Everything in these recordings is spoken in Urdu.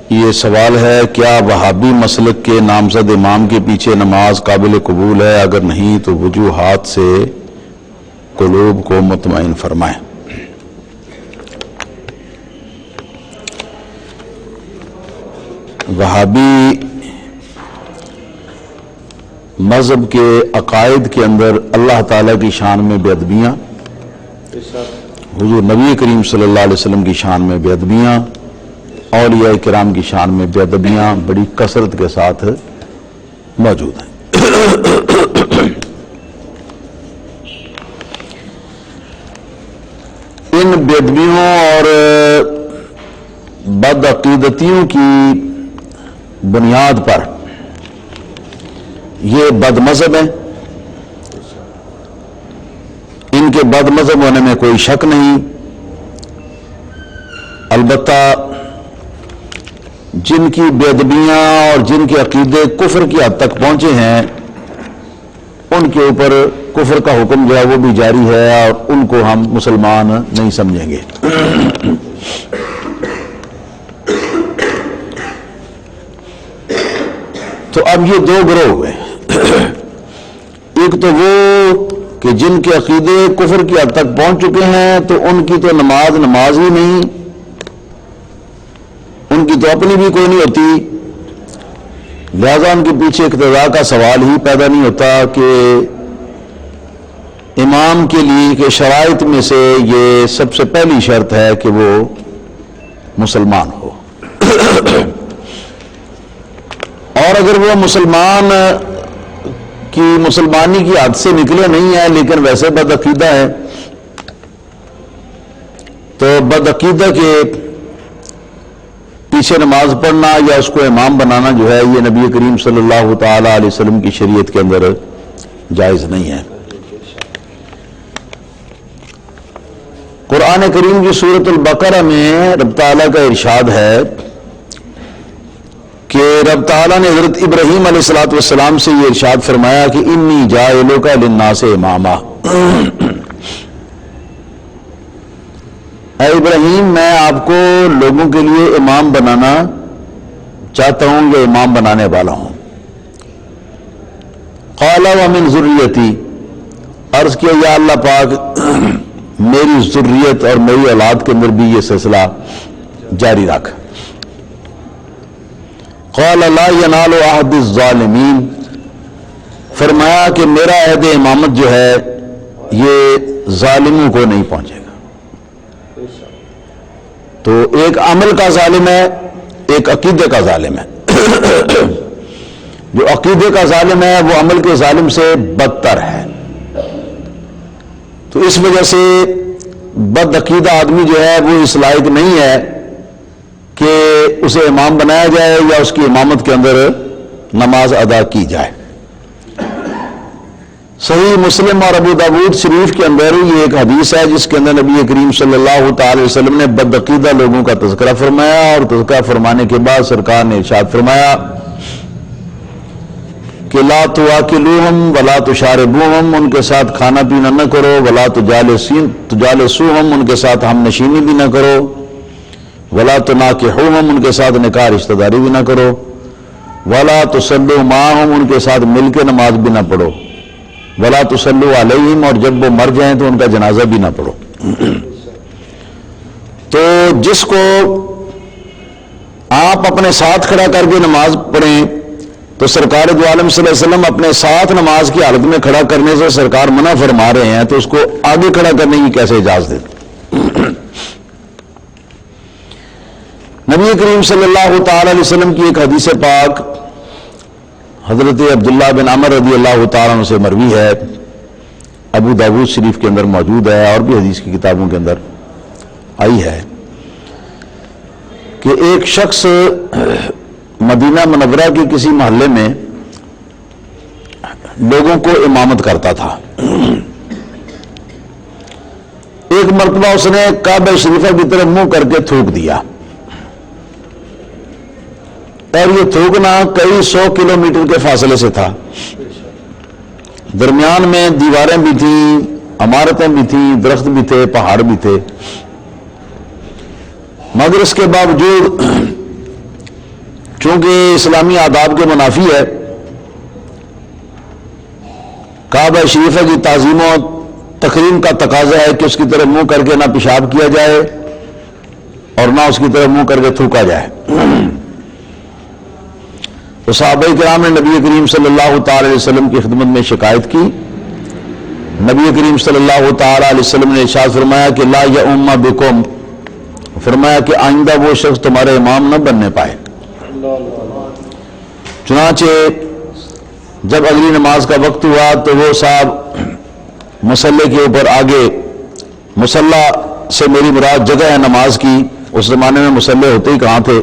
یہ سوال ہے، کیا وہابی مسلک کے نامزد امام کے پیچھے نماز قابل قبول ہے؟ اگر نہیں تو وجوہات سے قلوب کو مطمئن فرمائیں۔ وہابی مذہب کے عقائد کے اندر اللہ تعالیٰ کی شان میں بے ادبیاں، حضور نبی کریم صلی اللہ علیہ وسلم کی شان میں بے ادبیاں، اولیاء کرام کی شان میں بے ادبیاں بڑی کثرت کے ساتھ موجود ہیں۔ ان بے ادبیوں اور بد عقیدتیوں کی بنیاد پر یہ بد مذہب ہیں، ان کے بد مذہب ہونے میں کوئی شک نہیں۔ البتہ جن کی بے ادبیاں اور جن کے عقیدے کفر کی حد تک پہنچے ہیں، ان کے اوپر کفر کا حکم جو ہے وہ بھی جاری ہے، اور ان کو ہم مسلمان نہیں سمجھیں گے۔ تو اب یہ دو گروہ ہوئے، ایک تو وہ کہ جن کے عقیدے کفر کی حد تک پہنچ چکے ہیں، تو ان کی تو نماز ہی نہیں، ان کی تو اپنی بھی کوئی نہیں ہوتی، لہذا ان کے پیچھے اقتداء کا سوال ہی پیدا نہیں ہوتا کہ امام کے لیے کہ شرائط میں سے یہ سب سے پہلی شرط ہے کہ وہ مسلمان ہو، اور اگر وہ مسلمانی کی حد سے نکلے نہیں ہیں لیکن ویسے بد عقیدہ ہے، تو بد عقیدہ کے پیچھے نماز پڑھنا یا اس کو امام بنانا جو ہے یہ نبی کریم صلی اللہ تعالی علیہ وسلم کی شریعت کے اندر جائز نہیں ہے۔ قرآن کریم کی سورۃ البقرہ میں رب تعالیٰ کا ارشاد ہے کہ رب تعالیٰ نے حضرت ابراہیم علیہ السلام سے یہ ارشاد فرمایا کہ انی جاعلک للناس اماما، اے ابراہیم میں آپ کو لوگوں کے لیے امام بنانا چاہتا ہوں یا امام بنانے والا ہوں۔ قال ومن ذریتی، عرض کیا یا اللہ پاک میری ذریت اور میری اولاد کے اندر بھی یہ سلسلہ جاری رکھ۔ قال لا ینال عہد الظالمین، فرمایا کہ میرا عہد امامت جو ہے یہ ظالموں کو نہیں پہنچے گا۔ تو ایک عمل کا ظالم ہے، ایک عقیدے کا ظالم ہے۔ جو عقیدے کا ظالم ہے وہ عمل کے ظالم سے بدتر ہے۔ تو اس وجہ سے بد عقیدہ آدمی جو ہے وہ اس لائق نہیں ہے کہ اسے امام بنایا جائے یا اس کی امامت کے اندر نماز ادا کی جائے۔ صحیح مسلم اور ابو داود شریف کے اندر یہ ایک حدیث ہے جس کے اندر نبی کریم صلی اللہ تعالی وسلم نے بد عقیدہ لوگوں کا تذکرہ فرمایا، اور تذکرہ فرمانے کے بعد سرکار نے ارشاد فرمایا کہ لا تواکلوہم ولا تشاربوہم، ان کے ساتھ کھانا پینا نہ کرو، ولا تجالسوہم، ان کے ساتھ ہم نشینی بھی نہ کرو، ولا تناکحوہم، ان کے ساتھ نکاح رشتہ داری بھی نہ کرو، ولا تصلوا معہم، ان کے ساتھ مل کے نماز بھی نہ پڑھو، ولا تصلوا علیہم، اور جب وہ مر جائیں تو ان کا جنازہ بھی نہ پڑھو۔ تو جس کو آپ اپنے ساتھ کھڑا کر کے نماز پڑھیں تو سرکار دو عالم صلی اللہ علیہ وسلم اپنے ساتھ نماز کی حالت میں کھڑا کرنے سے سرکار منع فرما رہے ہیں، تو اس کو آگے کھڑا کرنے کی کیسے اجازت دیں؟ نبی کریم صلی اللہ تعالی علیہ وسلم کی ایک حدیث پاک حضرت عبداللہ بن عمر رضی اللہ تعالیٰ عنہ سے مروی ہے، ابو داود شریف کے اندر موجود ہے اور بھی حدیث کی کتابوں کے اندر آئی ہے کہ ایک شخص مدینہ منورہ کے کسی محلے میں لوگوں کو امامت کرتا تھا۔ ایک مرتبہ اس نے کعبہ شریفہ کی طرف منہ کر کے تھوک دیا، اور یہ تھوکنا کئی 100 کلومیٹر کے فاصلے سے تھا، درمیان میں دیواریں بھی تھیں، عمارتیں بھی تھیں، درخت بھی تھے، پہاڑ بھی تھے، مگر اس کے باوجود چونکہ اسلامی آداب کے منافی ہے، کعبہ شریفہ کی تعظیم و تکریم کا تقاضا ہے کہ اس کی طرف منہ کر کے نہ پیشاب کیا جائے اور نہ اس کی طرف منہ کر کے تھوکا جائے۔ تو صحابہ کرام نے نبی کریم صلی اللہ تعالی علیہ وسلم کی خدمت میں شکایت کی۔ نبی کریم صلی اللہ تعالی علیہ وسلم نے ارشاد فرمایا کہ لا یؤم بکم، فرمایا کہ آئندہ وہ شخص تمہارے امام نہ بننے پائے۔ چنانچہ جب اگلی نماز کا وقت ہوا تو وہ صاحب مصلی کے اوپر آگے، مصلی سے میری مراد جگہ ہے نماز کی، اس زمانے میں مصلی ہوتے ہی کہاں تھے،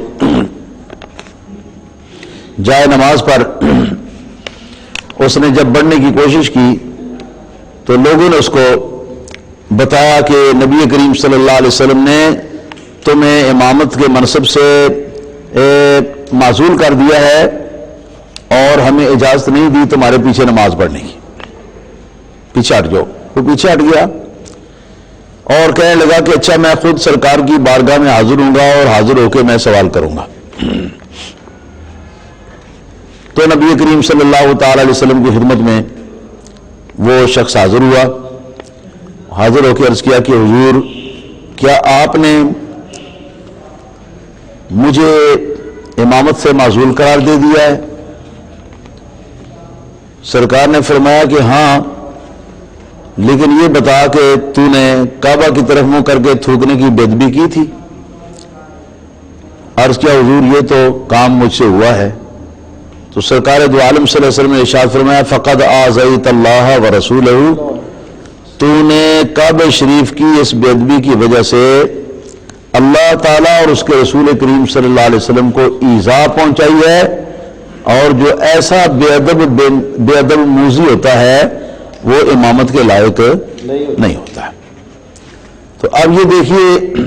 جائے نماز پر اس نے جب بڑھنے کی کوشش کی تو لوگوں نے اس کو بتایا کہ نبی کریم صلی اللہ علیہ وسلم نے تمہیں امامت کے منصب سے معزول کر دیا ہے اور ہمیں اجازت نہیں دی تمہارے پیچھے نماز پڑھنے کی، پیچھے ہٹ جاؤ۔ وہ پیچھے ہٹ گیا اور کہنے لگا کہ اچھا میں خود سرکار کی بارگاہ میں حاضر ہوں گا اور حاضر ہو کے میں سوال کروں گا۔ تو نبی کریم صلی اللہ تعالی علیہ وسلم کی خدمت میں وہ شخص حاضر ہوا، حاضر ہو کے عرض کیا کہ حضور کیا آپ نے مجھے امامت سے معزول قرار دے دیا ہے؟ سرکار نے فرمایا کہ ہاں، لیکن یہ بتا کہ تو نے کعبہ کی طرف منہ کر کے تھوکنے کی بے ادبی کی تھی۔ عرض کیا حضور یہ تو کام مجھ سے ہوا ہے۔ تو سرکار دو عالم صلی اللہ علیہ وسلم نے ارشاد فرمایا فقد آذیت اللہ ورسولہ، تو نے کعبہ شریف کی اس بے ادبی کی وجہ سے اللہ تعالیٰ اور اس کے رسول کریم صلی اللہ علیہ وسلم کو ایذا پہنچائی ہے، اور جو ایسا بے ادب موذی ہوتا ہے وہ امامت کے لائق نہیں ہوتا ہے۔ تو اب یہ دیکھیے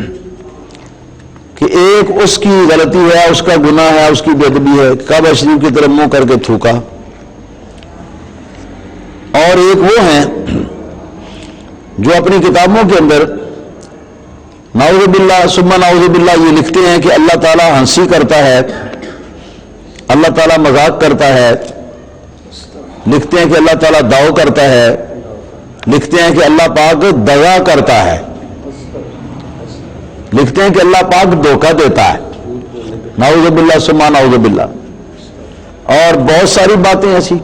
کہ ایک اس کی غلطی ہے، اس کا گناہ ہے، اس کی بے ادبی ہے، کعبہ شریف کی طرف منہ کر کے تھوکا، اور ایک وہ ہیں جو اپنی کتابوں کے اندر نعوذ باللہ ثم نعوذ باللہ یہ لکھتے ہیں کہ اللہ تعالیٰ ہنسی کرتا ہے، اللہ تعالیٰ مذاق کرتا ہے، لکھتے ہیں کہ اللہ تعالیٰ داؤ کرتا ہے، لکھتے ہیں کہ اللہ پاک دغا کرتا ہے، لکھتے ہیں کہ اللہ پاک دھوکہ دیتا ہے، نعوذ باللہ ثم نعوذ باللہ، اور بہت ساری باتیں ایسی۔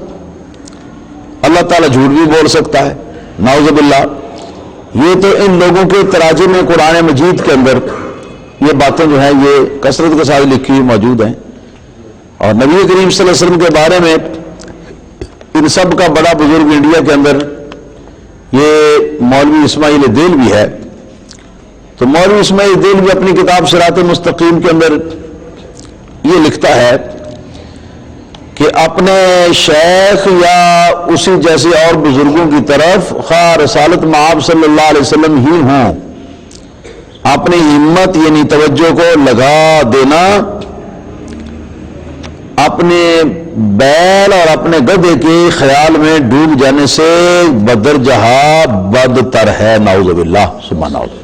اللہ تعالیٰ جھوٹ بھی بول سکتا ہے، نعوذ باللہ۔ یہ تو ان لوگوں کے تراجم میں قرآن مجید کے اندر یہ باتیں جو ہیں یہ کثرت کے ساتھ لکھی ہوئی موجود ہیں، اور نبی کریم صلی اللہ علیہ وسلم کے بارے میں ان سب کا بڑا بزرگ انڈیا کے اندر یہ مولوی اسماعیل دہلوی ہے۔ تو مولوی اسماعیل دہلوی اپنی کتاب صراط مستقیم کے اندر یہ لکھتا ہے کہ اپنے شیخ یا اسی جیسے اور بزرگوں کی طرف خواہ رسالت مآب صلی اللہ علیہ وسلم ہی ہوں، اپنی ہمت یعنی توجہ کو لگا دینا اپنے بیل اور اپنے گدھے کے خیال میں ڈوب جانے سے بدرجہ بدتر ہے، نعوذ باللہ ثم نعوذ باللہ۔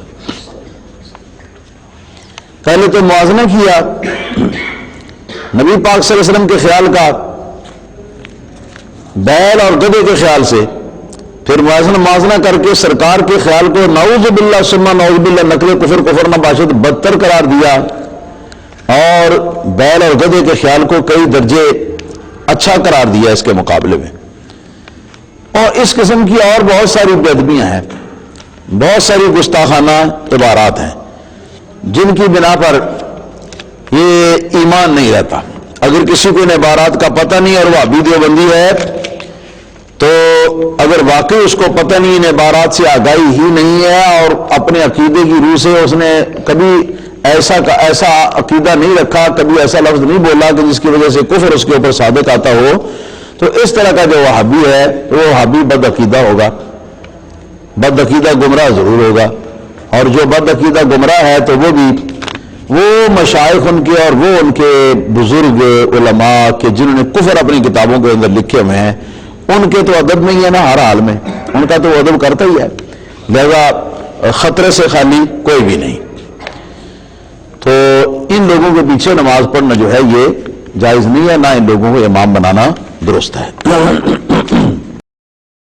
پہلے تو موازنہ کیا نبی پاک صلی اللہ علیہ وسلم کے خیال کا بیل اور گدھے کے خیال سے، پھر موازنہ کر کے سرکار کے خیال کو نعوذ باللہ ثم نعوذ باللہ نقل کفر نہ باشد بدتر قرار دیا، اور بیل اور گدھے کے خیال کو کئی درجے اچھا قرار دیا اس کے مقابلے میں۔ اور اس قسم کی اور بہت ساری بے ادبیاں ہیں، بہت ساری گستاخانہ عبارات ہیں جن کی بنا پر یہ ایمان نہیں رہتا۔ اگر کسی کو ان عبارات کا پتہ نہیں اور وہ وہابی دیوبندی ہے تو اگر واقعی اس کو پتہ نہیں، ان عبارات سے آگاہی ہی نہیں ہے اور اپنے عقیدے کی روح سے اس نے کبھی ایسا عقیدہ نہیں رکھا، کبھی ایسا لفظ نہیں بولا کہ جس کی وجہ سے کفر اس کے اوپر صادق آتا ہو، تو اس طرح کا جو وہابی ہے وہ وہابی بد عقیدہ ہوگا، بد عقیدہ گمراہ ضرور ہوگا۔ اور جو بد عقیدہ گمراہ ہے تو وہ مشائخ ان کے اور وہ ان کے بزرگ علماء کے جنہوں نے کفر اپنی کتابوں کے اندر لکھے ہوئے ہیں، ان کے تو ادب نہیں ہے نا، ہر حال میں ان کا تو وہ ادب کرتا ہی ہے، لہذا خطرے سے خالی کوئی بھی نہیں۔ تو ان لوگوں کے پیچھے نماز پڑھنا جو ہے یہ جائز نہیں ہے، نہ ان لوگوں کو امام بنانا درست ہے۔